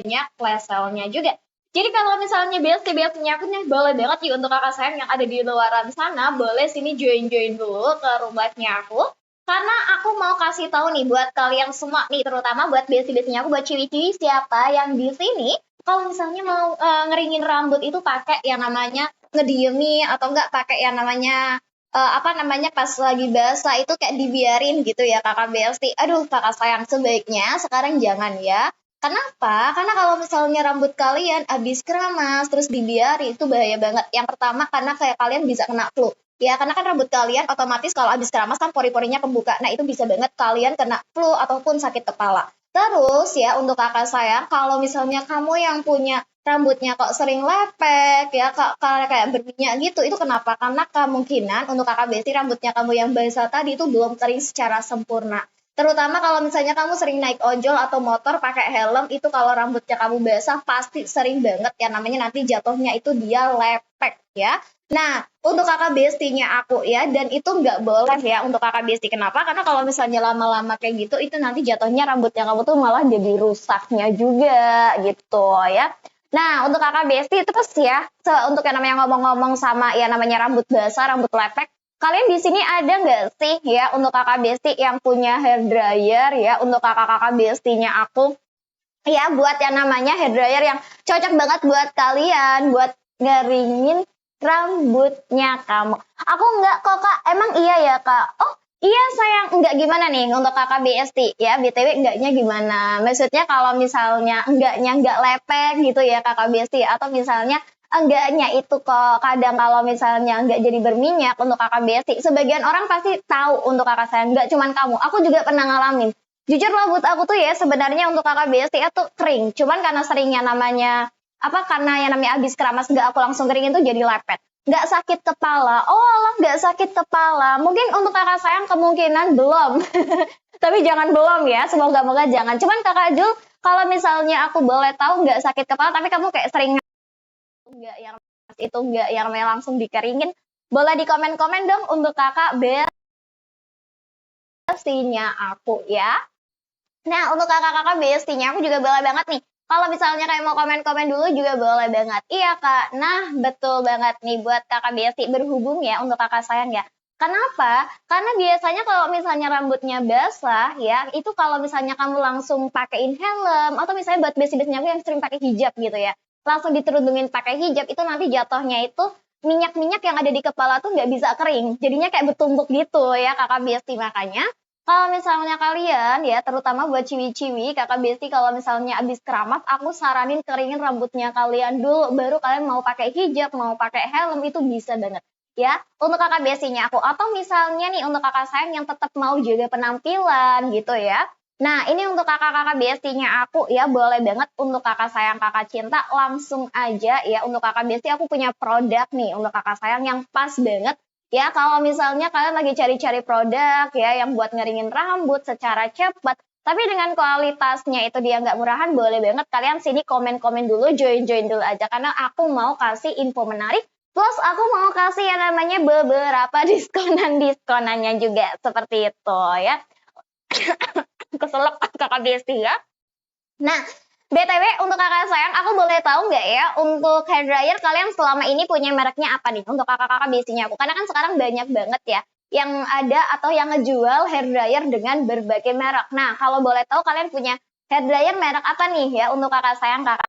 banyak leselnya juga. Jadi kalau misalnya bestie-bestinya aku nih boleh banget nih untuk kakak sayang yang ada di luaran sana, boleh sini join-join dulu ke rumahnya aku. Karena aku mau kasih tahu nih buat kalian semua nih, terutama buat bestie-bestinya aku, buat ciwi-ciwi siapa yang di sini kalau misalnya mau ngeringin rambut itu pakai yang namanya ngediemi atau enggak pakai yang namanya apa namanya pas lagi basah itu kayak dibiarin gitu ya kakak Besti. Aduh kakak sayang, sebaiknya sekarang jangan ya. Kenapa? Karena kalau misalnya rambut kalian habis keramas terus dibiarin itu bahaya banget. Yang pertama karena kayak kalian bisa kena flu. Ya, karena kan rambut kalian otomatis kalau habis keramas kan pori-porinya kebuka. Nah, itu bisa banget kalian kena flu ataupun sakit kepala. Terus ya untuk kakak sayang, kalau misalnya kamu yang punya rambutnya kok sering lepek ya kayak berminyak gitu, itu kenapa? Karena kemungkinan untuk kakak Besti rambutnya kamu yang basah tadi itu belum kering secara sempurna. Terutama kalau misalnya kamu sering naik ojol atau motor pakai helm, itu kalau rambutnya kamu basah pasti sering banget ya namanya nanti jatuhnya itu dia lepek ya. Nah, untuk kakak bestinya aku ya, dan itu nggak boleh ya untuk kakak besti. Kenapa? Karena kalau misalnya lama-lama kayak gitu, itu nanti jatuhnya rambutnya kamu tuh malah jadi rusaknya juga gitu ya. Nah, untuk kakak besti terus ya, untuk yang namanya ngomong-ngomong sama ya namanya rambut basah, rambut lepek, kalian di sini ada nggak sih ya untuk kakak besti yang punya hair dryer ya untuk kakak-kakak bestinya aku ya buat yang namanya hair dryer yang cocok banget buat kalian buat ngeringin rambutnya kamu. Aku nggak kok kak, emang iya ya kak? Oh iya sayang, enggak gimana nih untuk kakak BST ya BTW enggaknya gimana? Maksudnya kalau misalnya enggaknya enggak lepek gitu ya kakak BST atau misalnya enggaknya itu kok kadang kalau misalnya enggak jadi berminyak untuk kakak Besti. Sebagian orang pasti tahu untuk kakak saya, enggak cuman kamu. Aku juga pernah ngalamin. Jujur rambut aku tuh ya sebenarnya untuk kakak Besti itu kering. Cuman karena seringnya namanya apa karena yang namanya habis keramas enggak aku langsung keringin tuh jadi lepet. Enggak sakit kepala. Oh Allah enggak sakit kepala. Mungkin untuk kakak sayang kemungkinan belum. Tapi jangan belum ya. Semoga-moga jangan. Cuman kakak Jul kalau misalnya aku boleh tahu enggak sakit kepala tapi kamu kayak sering enggak yang itu enggak yang langsung dikeringin, boleh di komen-komen dong untuk kakak bestinya aku ya. Nah untuk kakak-kakak bestinya aku juga boleh banget nih kalau misalnya kayak mau komen-komen dulu juga boleh banget. Iya kak, nah betul banget nih buat kakak besti berhubung ya untuk kakak sayang ya. Kenapa? Karena biasanya kalau misalnya rambutnya basah ya, itu kalau misalnya kamu langsung pakein helm atau misalnya buat besti-bestinya aku yang sering pakai hijab gitu ya, langsung dikerudungin pakai hijab itu nanti jatuhnya itu minyak-minyak yang ada di kepala tuh nggak bisa kering, jadinya kayak bertumbuk gitu ya kakak besti. Makanya kalau misalnya kalian ya terutama buat ciwi-ciwi kakak besti kalau misalnya abis keramas aku saranin keringin rambutnya kalian dulu baru kalian mau pakai hijab mau pakai helm itu bisa banget ya untuk kakak bestinya aku atau misalnya nih untuk kakak sayang yang tetap mau jaga penampilan gitu ya. Nah ini untuk kakak-kakak bestinya aku ya boleh banget untuk kakak sayang kakak cinta langsung aja ya untuk kakak besti aku punya produk nih untuk kakak sayang yang pas banget ya kalau misalnya kalian lagi cari-cari produk ya yang buat ngeringin rambut secara cepat tapi dengan kualitasnya itu dia nggak murahan boleh banget kalian sini komen-komen dulu join-join dulu aja karena aku mau kasih info menarik. Plus aku mau kasih yang namanya beberapa diskonannya juga seperti itu ya. Keselak kakak besti ya. Nah, BTW untuk kakak sayang, aku boleh tahu nggak ya untuk hair dryer kalian selama ini punya mereknya apa nih untuk kakak-kakak biasanya aku? Karena kan sekarang banyak banget ya yang ada atau yang ngejual hair dryer dengan berbagai merek. Nah, kalau boleh tahu kalian punya hair dryer merek apa nih ya untuk kakak sayang, kakak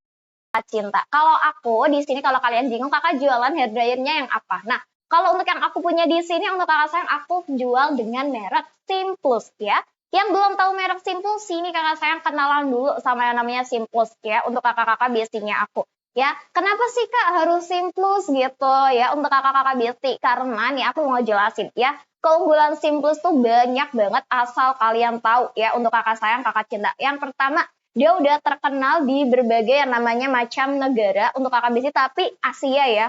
cinta? Kalau aku di sini kalau kalian bingung kakak jualan hair dryernya yang apa? Nah, kalau untuk yang aku punya di sini untuk kakak sayang aku jual dengan merek Simplus ya. Yang belum tahu merek Simplus sini kakak sayang kenalan dulu sama yang namanya Simplus ya untuk kakak-kakak biasanya aku. Ya, kenapa sih kak harus Simplus gitu ya untuk kakak-kakak biasi? Karena nih aku mau jelasin ya, keunggulan Simplus tuh banyak banget asal kalian tahu ya untuk kakak sayang kakak cinta. Yang pertama dia udah terkenal di berbagai yang namanya macam negara untuk kakak biasi tapi Asia ya,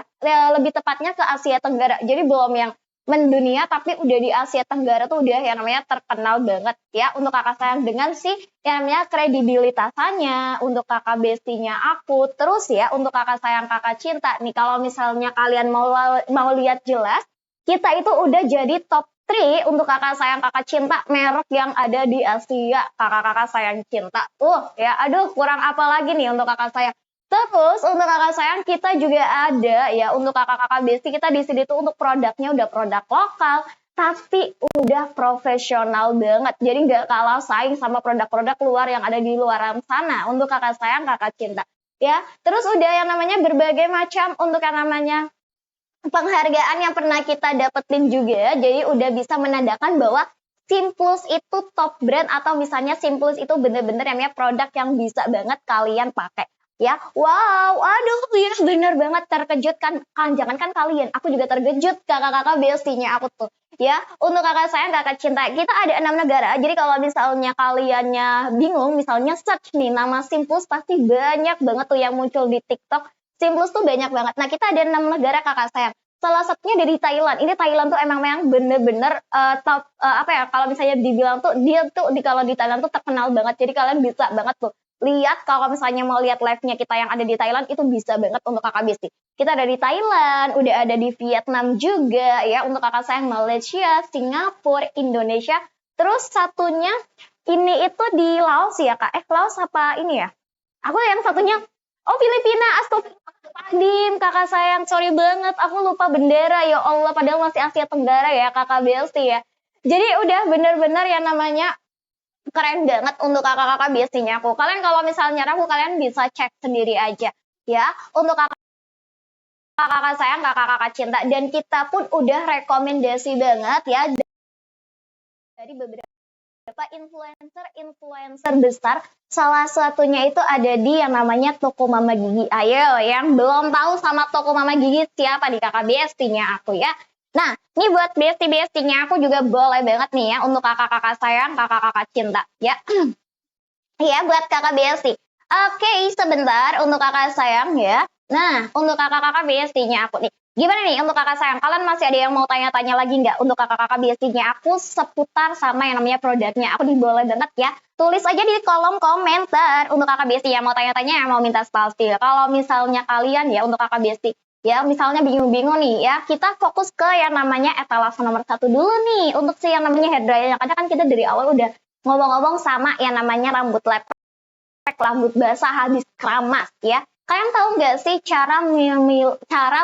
lebih tepatnya ke Asia Tenggara. Jadi belum yang mendunia tapi udah di Asia Tenggara tuh udah yang namanya terkenal banget ya untuk kakak sayang dengan sih yang namanya kredibilitasannya untuk kakak bestinya aku. Terus ya untuk kakak sayang kakak cinta nih kalau misalnya kalian mau lihat jelas kita itu udah jadi top Untuk kakak sayang, kakak cinta, merek yang ada di Asia, kakak-kakak sayang cinta. Ya, aduh, kurang apa lagi nih untuk kakak sayang. Terus untuk kakak sayang kita juga ada ya, untuk kakak-kakak besti kita di sini tuh untuk produknya udah produk lokal, tapi udah profesional banget. Jadi nggak kalah saing sama produk-produk luar yang ada di luaran sana. Untuk kakak sayang, kakak cinta. Ya, terus udah yang namanya berbagai macam untuk yang namanya penghargaan yang pernah kita dapetin juga, jadi udah bisa menandakan bahwa Simplus itu top brand atau misalnya Simplus itu bener-bener namanya produk yang bisa banget kalian pakai. Ya, wow, aduh, ya bener banget terkejut kan, jangankan kalian, aku juga terkejut kakak-kakak bestinya aku tuh. Ya, untuk kakak sayang, kakak cinta, kita ada 6 negara. Jadi kalau misalnya kaliannya bingung, misalnya search nih nama Simplus pasti banyak banget tuh yang muncul di TikTok. Simplus tuh banyak banget. Nah, kita ada 6 negara kakak sayang. Salah satunya dari Thailand. Ini Thailand tuh emang bener-bener top apa ya? Kalau misalnya dibilang tuh dia tuh kalau di Thailand tuh terkenal banget. Jadi kalian bisa banget tuh lihat kalau misalnya mau lihat live-nya kita yang ada di Thailand itu bisa banget untuk kakak besti. Kita ada di Thailand, udah ada di Vietnam juga ya untuk kakak sayang Malaysia, Singapura, Indonesia. Terus satunya ini itu di Laos ya kak. Laos apa ini ya? Aku yang satunya, oh Filipina, Astagfirullahaladzim, kakak sayang, sorry banget, aku lupa bendera, ya Allah, padahal masih Asia Tenggara ya, kakak Belsi ya. Jadi udah bener-bener yang namanya keren banget untuk kakak-kakak bestinya aku. Kalian kalau misalnya ragu, kalian bisa cek sendiri aja ya. Untuk kakak-kakak sayang, kakak-kakak cinta, dan kita pun udah rekomendasi banget ya dari beberapa influencer besar. Salah satunya itu ada di yang namanya Toko Mama Gigi. Ayo, yang belum tahu sama Toko Mama Gigi siapa di kakak bestinya aku ya. Nah, ini buat besti-bestinya aku juga boleh banget nih ya untuk kakak-kakak sayang, kakak-kakak cinta ya. Ya, buat kakak besti. Oke, sebentar untuk kakak sayang ya. Nah, untuk kakak-kakak bestinya aku nih. Gimana nih untuk kakak sayang? Kalian masih ada yang mau tanya-tanya lagi nggak untuk kakak-kakak bestinya aku seputar sama yang namanya produknya? Aku boleh banget ya. Tulis aja di kolom komentar untuk kakak besti yang mau tanya-tanya, yang mau minta style. Kalau misalnya kalian ya untuk kakak besti, ya misalnya bingung-bingung nih ya, kita fokus ke yang namanya etalase nomor 1 dulu nih. Untuk si yang namanya hair dryer, karena kan kita dari awal udah ngomong-ngomong sama yang namanya rambut lepek, rambut basah habis keramas ya. Kalian tahu nggak sih cara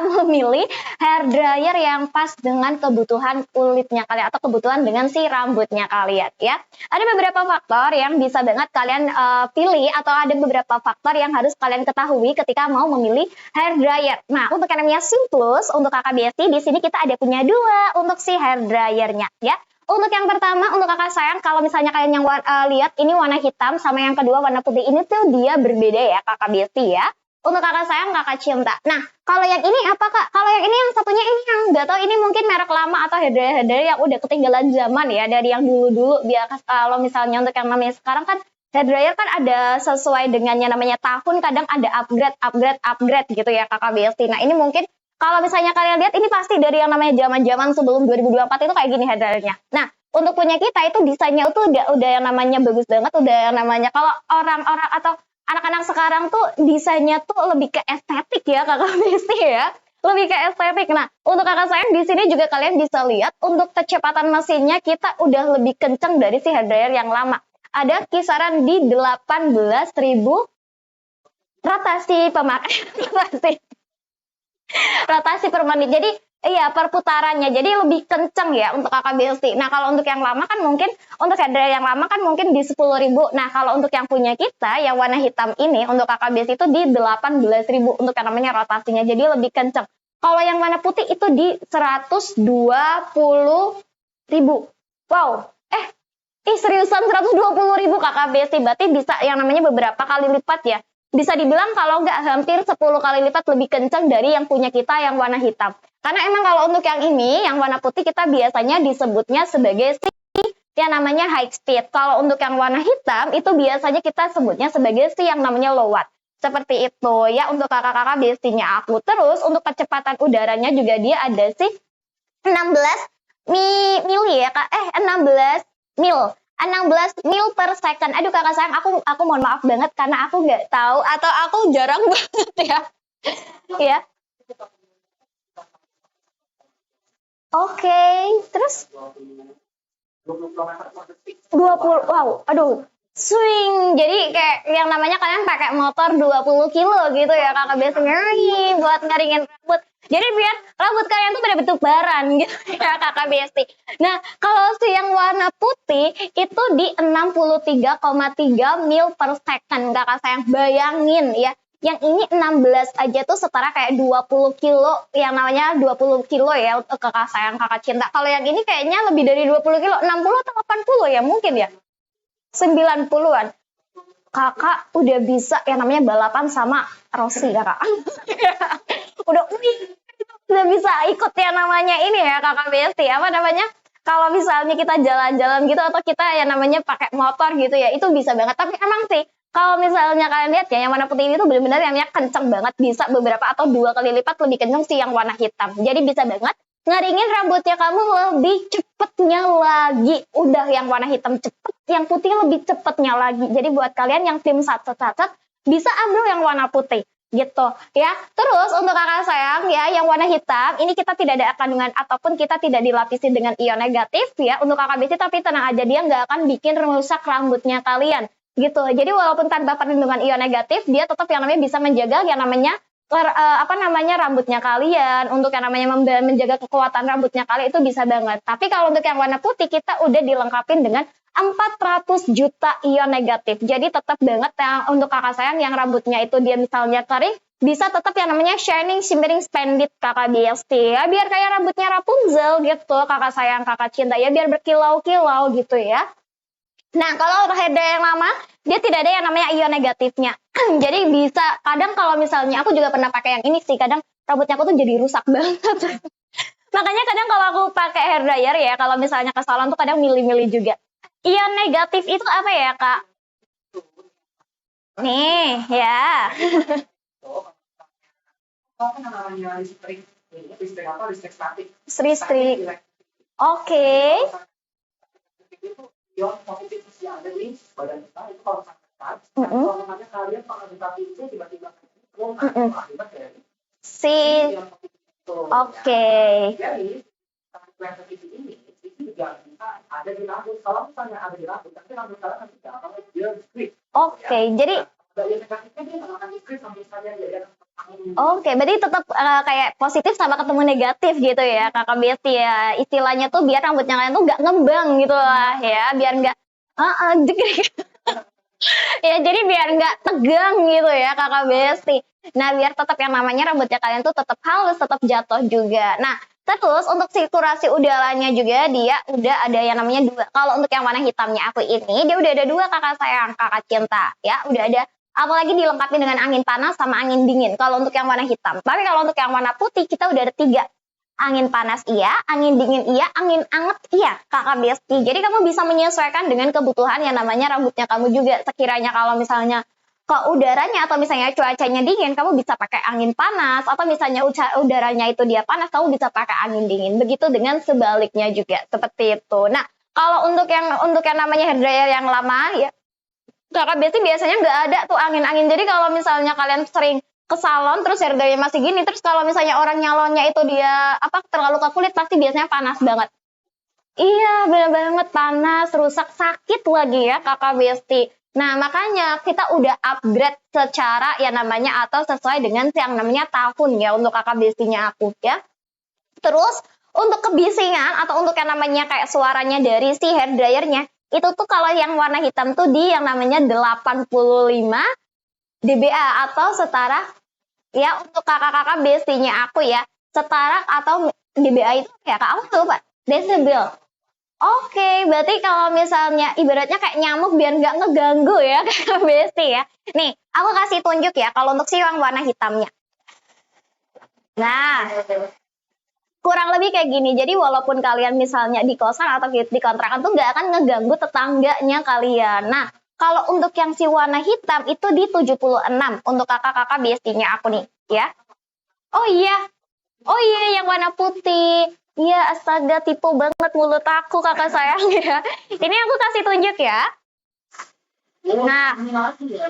memilih hair dryer yang pas dengan kebutuhan kulitnya kalian atau kebutuhan dengan si rambutnya kalian ya? Ada beberapa faktor yang bisa banget kalian pilih atau ada beberapa faktor yang harus kalian ketahui ketika mau memilih hair dryer. Nah, untuk yang namanya Simplus, untuk kakak Besti, di sini kita ada punya 2 untuk si hair dryernya ya. Untuk yang pertama, untuk kakak sayang, kalau misalnya kalian yang lihat ini warna hitam sama yang kedua warna putih, ini tuh dia berbeda ya kakak Besti ya. Untuk kakak sayang, kakak cinta. Nah, kalau yang ini apa kak? Kalau yang ini yang satunya ini yang nggak tahu ini mungkin merek lama atau hair dryer yang udah ketinggalan zaman ya dari yang dulu-dulu. Biar kalau misalnya untuk yang namanya sekarang kan hair dryer kan ada sesuai dengan yang namanya tahun, kadang ada upgrade gitu ya kakak Besti. Nah, ini mungkin kalau misalnya kalian lihat ini pasti dari yang namanya zaman-zaman sebelum 2024 itu kayak gini hair dryernya. Nah, untuk punya kita itu desainnya itu udah yang namanya bagus banget, udah yang namanya kalau orang-orang atau anak-anak sekarang tuh desainnya tuh lebih ke estetik ya kakak Besti ya. Lebih ke estetik. Nah, untuk kakak sayang di sini juga kalian bisa lihat untuk kecepatan mesinnya kita udah lebih kenceng dari si hair dryer yang lama. Ada kisaran di 18.000 rotasi pemakaian rotasi per menit. Jadi iya perputarannya. Jadi lebih kenceng ya untuk kakak Besti. Nah, kalau untuk yang lama kan mungkin untuk hair dryer yang lama kan mungkin di 10.000. Nah, kalau untuk yang punya kita yang warna hitam ini untuk kakak Besti itu di 18.000 untuk yang namanya rotasinya. Jadi lebih kenceng. Kalau yang warna putih itu di 120.000. Wow. Seriusan 120.000 kakak Besti. Berarti bisa yang namanya beberapa kali lipat ya. Bisa dibilang kalau nggak hampir 10 kali lipat lebih kencang dari yang punya kita yang warna hitam. Karena emang kalau untuk yang ini, yang warna putih kita biasanya disebutnya sebagai si yang namanya high speed. Kalau untuk yang warna hitam itu biasanya kita sebutnya sebagai si yang namanya low watt. Seperti itu ya untuk kakak-kakak bestinya aku. Terus untuk kecepatan udaranya juga dia ada sih 16 mili ya kak. 16 mil. 16 mil per second. Aduh kakak sayang, aku mohon maaf banget karena aku nggak tahu atau aku jarang banget ya. Ya. Oke, terus 20, wow, aduh, swing. Jadi kayak yang namanya kalian pakai motor 20 kilo gitu ya kakak biasanya nih buat ngeringin rambut. Jadi biar rambut kalian tuh pada bentuk baran gitu ya kakak Besti. Nah, kalau si yang warna putih itu di 63,3 mil per second kakak sayang. Bayangin ya, yang ini 16 aja tuh setara kayak 20 kilo, yang namanya 20 kilo ya untuk kakak sayang kakak cinta. Kalau yang ini kayaknya lebih dari 20 kilo, 60 atau 80 ya mungkin ya, 90-an. Kakak udah bisa yang namanya balapan sama Rossi kakak. udah bisa ikut yang namanya ini ya kakak Besti, apa namanya, kalau misalnya kita jalan-jalan gitu atau kita yang namanya pakai motor gitu ya, itu bisa banget. Tapi emang sih kalau misalnya kalian lihat ya, yang warna putih ini tuh benar-benar yang kenceng banget, bisa beberapa atau 2 kali lipat lebih kenceng sih yang warna hitam. Jadi bisa banget ngeringin rambutnya kamu lebih cepetnya lagi. Udah yang warna hitam cepet, yang putih lebih cepetnya lagi. Jadi buat kalian yang tim sat-sat bisa ambil yang warna putih gitu ya. Terus untuk kakak sayang ya, yang warna hitam ini kita tidak ada kandungan ataupun kita tidak dilapisi dengan ion negatif ya untuk kakak Besti, tapi tenang aja, dia nggak akan bikin rusak rambutnya kalian gitu. Jadi walaupun tanpa perlindungan ion negatif, dia tetap yang namanya bisa menjaga yang namanya rambutnya kalian, untuk yang namanya menjaga kekuatan rambutnya kalian, itu bisa banget. Tapi kalau untuk yang warna putih kita udah dilengkapin dengan 400 juta ion negatif. Jadi tetap banget yang untuk kakak sayang yang rambutnya itu dia misalnya kering, bisa tetap yang namanya shining, shimmering, splendid kakak Besti ya, biar kayak rambutnya Rapunzel gitu kakak sayang kakak cinta ya, biar berkilau-kilau gitu ya. Nah, kalau hair dryer yang lama, dia tidak ada yang namanya ion negatifnya. Jadi bisa, kadang kalau misalnya, aku juga pernah pakai yang ini sih, kadang rambutnya aku tuh jadi rusak banget. Makanya kadang kalau aku pakai hair dryer ya, kalau misalnya ke salon tuh kadang milih-milih juga. Ion negatif itu apa ya, Kak? Nih, ya. Listrik. Oke. Si. Oke. Oke, jadi oke, berarti tetap kayak positif sama ketemu negatif gitu ya kakak Besti ya. Istilahnya tuh biar rambutnya kalian tuh nggak ngembang gitu lah ya, biar nggak ya, jadi biar nggak tegang gitu ya kakak Besti. Nah, biar tetap yang namanya rambutnya kalian tuh tetap halus, tetap jatuh juga. Nah, terus untuk sirkulasi udaranya juga dia udah ada yang namanya 2. Kalau untuk yang warna hitamnya aku ini, dia udah ada 2 kakak sayang, kakak cinta ya. Udah ada, apalagi dilengkapi dengan angin panas sama angin dingin kalau untuk yang warna hitam. Tapi kalau untuk yang warna putih kita udah ada 3. Angin panas iya, angin dingin iya, angin anget iya kakak Besti. Jadi kamu bisa menyesuaikan dengan kebutuhan yang namanya rambutnya kamu juga. Sekiranya kalau misalnya ke udaranya atau misalnya cuacanya dingin, kamu bisa pakai angin panas, atau misalnya udaranya itu dia panas, kamu bisa pakai angin dingin. Begitu dengan sebaliknya juga seperti itu. Nah, kalau untuk yang namanya hair dryer yang lama ya, kakak Besti biasanya nggak ada tuh angin-angin. Jadi kalau misalnya kalian sering ke salon terus hair dryer masih gini, terus kalau misalnya orang nyalonnya itu dia terlalu ke kulit, pasti biasanya panas banget. Iya, bener banget, panas, rusak, sakit lagi ya kakak Besti. Nah, makanya kita udah upgrade secara ya namanya atau sesuai dengan yang namanya tahun ya untuk kakak Bestinya aku ya. Terus untuk kebisingan atau untuk yang namanya kayak suaranya dari si hair dryernya, itu tuh kalau yang warna hitam tuh di yang namanya 85 dBA atau setara ya untuk kakak-kakak Bestinya aku ya, setara atau dBA itu ya kak, aku lupa, desibel. Oke, berarti kalau misalnya ibaratnya kayak nyamuk biar nggak ngeganggu ya kakak Besti ya. Nih, aku kasih tunjuk ya kalau untuk si yang warna hitamnya. Nah, kurang lebih kayak gini. Jadi walaupun kalian misalnya di kosan atau di kontrakan tuh nggak akan ngeganggu tetangganya kalian. Nah, kalau untuk yang si warna hitam itu di 76 untuk kakak-kakak Bestinya aku nih ya. Oh iya, yang warna putih. Iya, astaga, tipu banget mulut aku kakak sayang ya. Ini aku kasih tunjuk ya. Nah,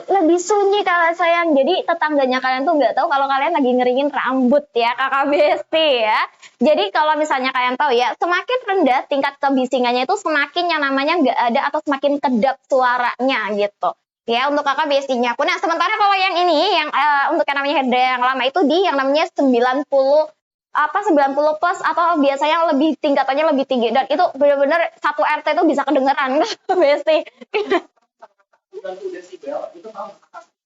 lebih sunyi kakak sayang. Jadi tetangganya kalian tuh nggak tahu kalau kalian lagi ngeringin rambut ya kakak besti ya. Jadi kalau misalnya kalian tahu ya, semakin rendah tingkat kebisingannya itu semakin yang namanya nggak ada atau semakin kedap suaranya gitu. Ya untuk kakak bestinya aku. Nah sementara kalau yang ini, yang untuk yang namanya Hedra yang lama itu di yang namanya 90 90 plus atau biasanya lebih tingkatannya lebih tinggi dan itu benar-benar satu RT itu bisa kedengeran besti. 90 desibel itu kalau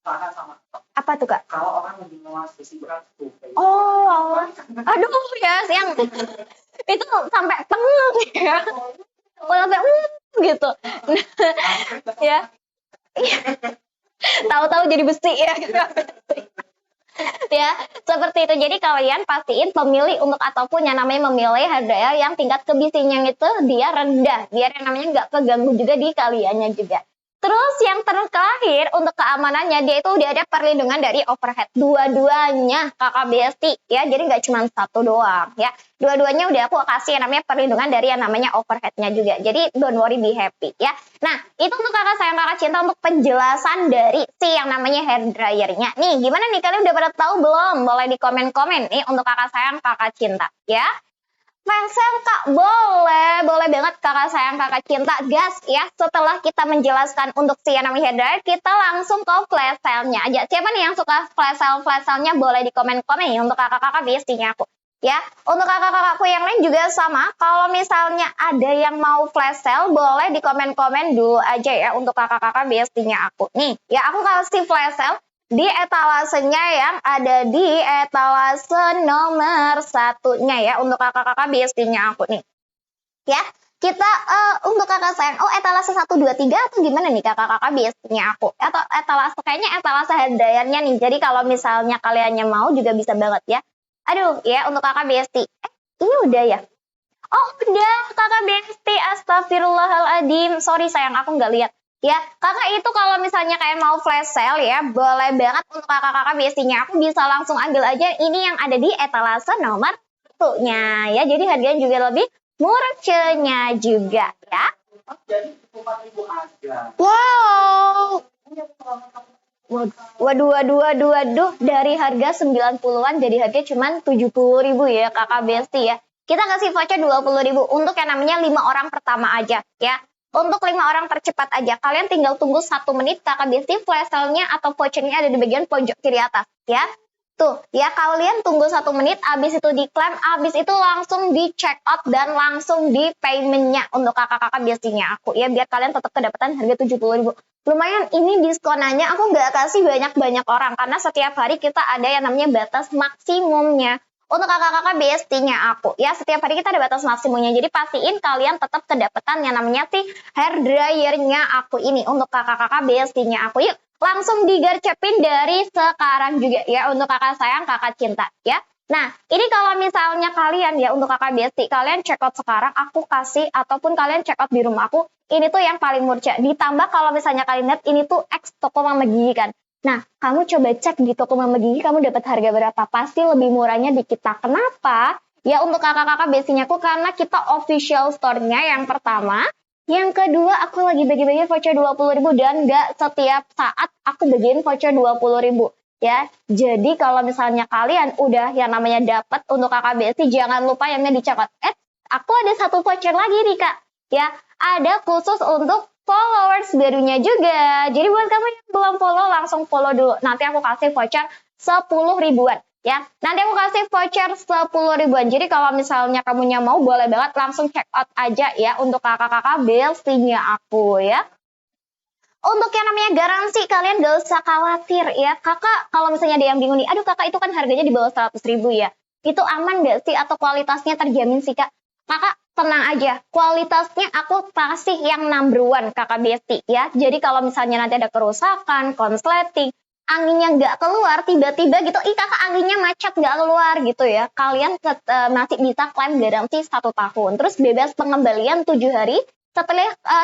tahan sama Apa tuh kak? kalau orang lebih melas desibel tuh. Oh, aduh ya, yang itu sampai tengeng ya, sampai gitu, ya, tahu-tahu jadi besi ya, ya seperti itu. Jadi kalian pastiin pemilih untuk ataupun yang namanya memilih hardware yang tingkat kebisingan itu dia rendah, biar yang namanya nggak keganggu juga di kaliannya juga. Terus yang terakhir untuk keamanannya dia itu udah ada perlindungan dari overhead dua-duanya kakak besti ya, jadi nggak cuma satu doang ya, dua-duanya udah aku kasih yang namanya perlindungan dari yang namanya overheadnya juga, jadi don't worry, be happy ya. Nah itu untuk kakak sayang kakak cinta untuk penjelasan dari si yang namanya hair dryernya nih. Gimana nih, kalian udah pada tahu belum? Boleh di komen-komen nih untuk kakak sayang kakak cinta ya. Flash sale kak, boleh banget kakak sayang kakak cinta gas ya. Setelah kita menjelaskan untuk si yang namanya hair dryer, kita langsung ke flash sale-nya aja. Siapa nih yang suka flash sale-nya boleh di komen-komen ya untuk kakak-kakak bestinya aku ya. Untuk kakak-kakakku yang lain juga sama, kalau misalnya ada yang mau flash sale boleh di komen-komen dulu aja ya untuk kakak-kakak bestinya aku nih ya. Aku kasih flash sale di etalasenya yang ada di etalase nomor satunya ya untuk kakak-kakak bestinya aku nih ya. Kita untuk kakak sayang, etalase 1, 2, 3 atau gimana nih kakak-kakak bestinya aku, atau etalase, kayaknya etalase hair dryernya nih. Jadi kalau misalnya kaliannya mau juga bisa banget ya. Aduh ya untuk kakak besti, ini udah ya. Oh udah kakak besti, astagfirullahaladzim, sorry sayang aku nggak lihat ya. Kakak itu kalau misalnya kayak mau flash sale ya, boleh banget untuk kakak-kakak bestinya aku bisa langsung ambil aja ini yang ada di etalase nomor 1-nya ya. Jadi harganya juga lebih murahnya juga ya. Jadi 4.000 aja. Wow. Waduh, dari harga 90-an jadi harga cuma 70.000 ya kakak besti ya. Kita kasih voucher 20.000 untuk yang namanya 5 orang pertama aja ya. Untuk 5 orang tercepat aja, kalian tinggal tunggu 1 menit kakak besti, flash sale-nya atau vouchernya ada di bagian pojok kiri atas ya. Tuh ya, kalian tunggu 1 menit, abis itu diklaim, abis itu langsung di check out dan langsung di paymentnya untuk kakak-kakak bestinya aku ya, biar kalian tetap kedapatan harga 70.000. Lumayan ini diskonannya, aku nggak kasih banyak-banyak orang karena setiap hari kita ada yang namanya batas maksimumnya untuk kakak-kakak bestinya aku ya. Setiap hari kita ada batas maksimumnya, jadi pastiin kalian tetap kedapatan yang namanya si hair dryernya aku ini untuk kakak-kakak bestinya aku. Yuk langsung digercepin dari sekarang juga ya untuk kakak sayang kakak cinta ya. Nah ini kalau misalnya kalian ya untuk kakak besti, kalian check out sekarang aku kasih, ataupun kalian check out di rumah aku, ini tuh yang paling murah. Ditambah kalau misalnya kalian lihat ini tuh X toko Mama Gigi kan. Nah kamu coba cek di toko Mama Gigi, kamu dapat harga berapa, pasti lebih murahnya di kita. Kenapa? Ya untuk kakak-kakak bestinya aku, karena kita official store-nya yang pertama. Yang kedua, aku lagi bagi-bagi voucher 20.000 dan nggak setiap saat aku bagiin voucher 20.000 ya. Jadi kalau misalnya kalian udah yang namanya dapat untuk kakak besti, jangan lupa yang dicatat. Aku ada satu voucher lagi nih kak ya, ada khusus untuk followers barunya juga. Jadi buat kamu yang belum follow, langsung follow dulu. Nanti aku kasih voucher 10 ribuan. Ya, nanti aku kasih voucher 10 ribuan. Jadi kalau misalnya kamunya mau, boleh banget langsung check out aja ya untuk kakak-kakak bestinya aku ya. Untuk yang namanya garansi, kalian gak usah khawatir ya. Kakak, kalau misalnya ada yang bingung nih, aduh kakak itu kan harganya di bawah 100.000 ya. Itu aman gak sih atau kualitasnya terjamin sih kak? Kakak tenang aja, kualitasnya aku kasih yang number one kakak besti ya. Jadi kalau misalnya nanti ada kerusakan, konsleting, anginnya nggak keluar, tiba-tiba gitu, kakak anginnya macet nggak keluar gitu ya, kalian masih bisa klaim garansi 1 tahun, terus bebas pengembalian 7 hari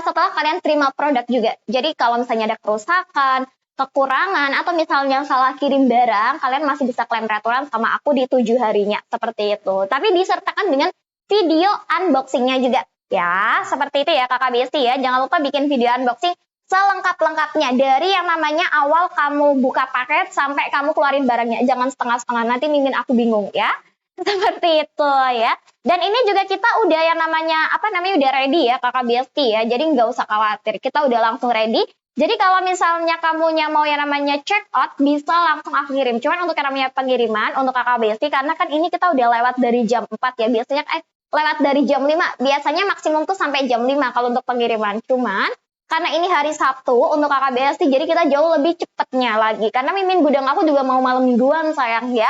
setelah kalian terima produk juga. Jadi kalau misalnya ada kerusakan, kekurangan, atau misalnya salah kirim barang, kalian masih bisa klaim returan sama aku di 7 harinya, seperti itu. Tapi disertakan dengan video unboxingnya juga. Ya, seperti itu ya kakak besti ya. Jangan lupa bikin video unboxing selengkap-lengkapnya dari yang namanya awal kamu buka paket sampai kamu keluarin barangnya. Jangan setengah-setengah, nanti Mimin aku bingung ya. Seperti itu ya. Dan ini juga kita udah yang namanya udah ready ya Kakak Besti ya. Jadi nggak usah khawatir, kita udah langsung ready. Jadi kalau misalnya kamunya mau yang namanya check out, bisa langsung aku kirim. Cuman untuk yang namanya pengiriman untuk Kakak Besti, karena kan ini kita udah lewat dari jam 4 ya. Biasanya lewat dari jam 5. Biasanya maksimum tuh sampai jam 5 kalau untuk pengiriman. Cuman karena ini hari Sabtu untuk Kakak Besti, jadi kita jauh lebih cepetnya lagi. Karena Mimin gudang aku juga mau malam mingguan sayang ya.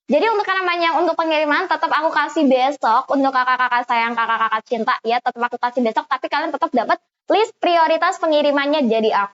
Jadi untuk yang namanya untuk pengiriman tetap aku kasih besok untuk kakak-kakak sayang, kakak-kakak cinta ya, tetap aku kasih besok, tapi kalian tetap dapat list prioritas pengirimannya jadi aku.